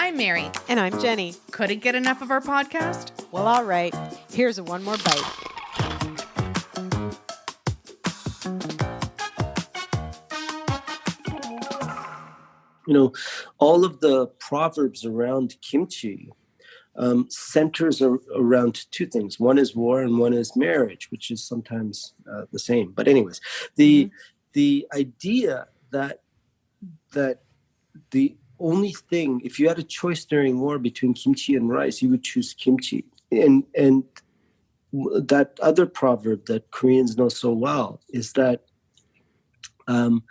I'm Mary. And I'm Jenny. Couldn't get enough of our podcast? Well, all right. Here's one more bite. You know, all of the proverbs around kimchi centers around two things. One is war and one is marriage, which is sometimes the same. But anyways, the idea that the only thing, if you had a choice during war between kimchi and rice, you would choose kimchi. And that other proverb that Koreans know so well is that, the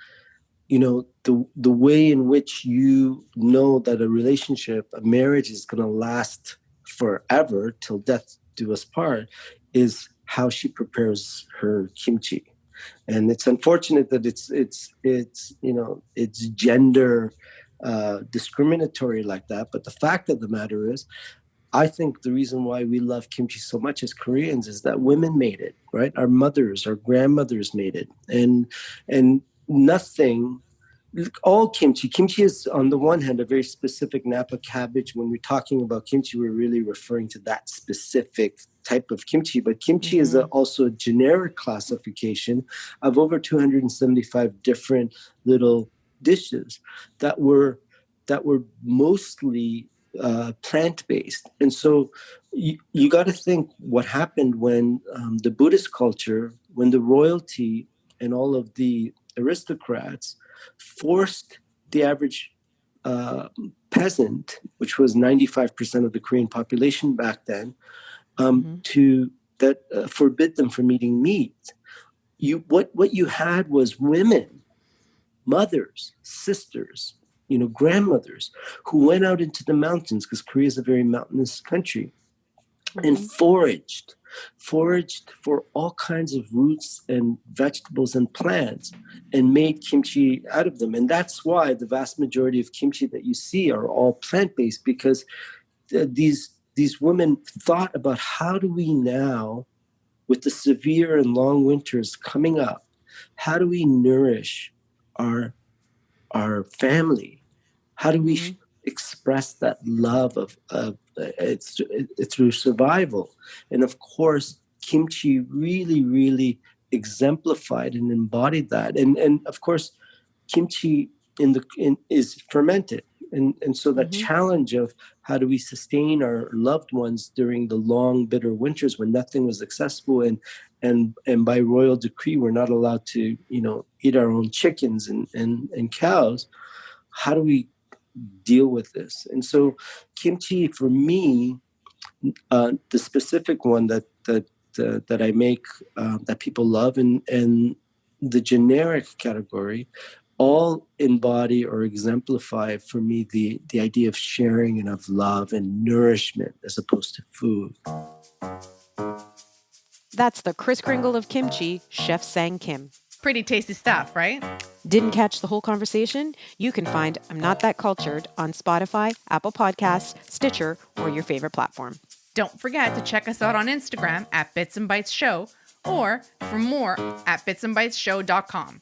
way in which you know that a relationship, a marriage is going to last forever till death do us part is how she prepares her kimchi. And it's unfortunate that it's gender discriminatory like that. But the fact of the matter is, I think the reason why we love kimchi so much as Koreans is that women made it, right? Our mothers, our grandmothers made it. And nothing, all kimchi is on the one hand a very specific Napa cabbage. When we're talking about kimchi, we're really referring to that specific type of kimchi. But kimchi is also a generic classification of over 275 different little dishes that were mostly plant-based. And so you got to think what happened when the Buddhist culture, when the royalty and all of the aristocrats forced the average peasant, which was 95% of the Korean population back then, to forbid them from eating meat. What you had was women, mothers, sisters, grandmothers who went out into the mountains, because Korea is a very mountainous country, and foraged for all kinds of roots and vegetables and plants and made kimchi out of them. And that's why the vast majority of kimchi that you see are all plant-based, because these women thought about how do we now, with the severe and long winters coming up, how do we nourish our family? How do we express that love of it's through survival? And of course, kimchi really, really exemplified and embodied that. And of course, kimchi is fermented. And so the challenge of how do we sustain our loved ones during the long, bitter winters when nothing was accessible, and by royal decree, we're not allowed to, eat our own chickens and cows. How do we deal with this? And so kimchi, for me, the specific one that I make, that people love, and the generic category, all embody or exemplify for me the idea of sharing and of love and nourishment as opposed to food. That's the Kris Kringle of kimchi, Chef Sang Kim. Pretty tasty stuff, right? Didn't catch the whole conversation? You can find I'm Not That Cultured on Spotify, Apple Podcasts, Stitcher, or your favorite platform. Don't forget to check us out on Instagram at Bits and Bytes Show, or for more at bitsandbytesshow.com.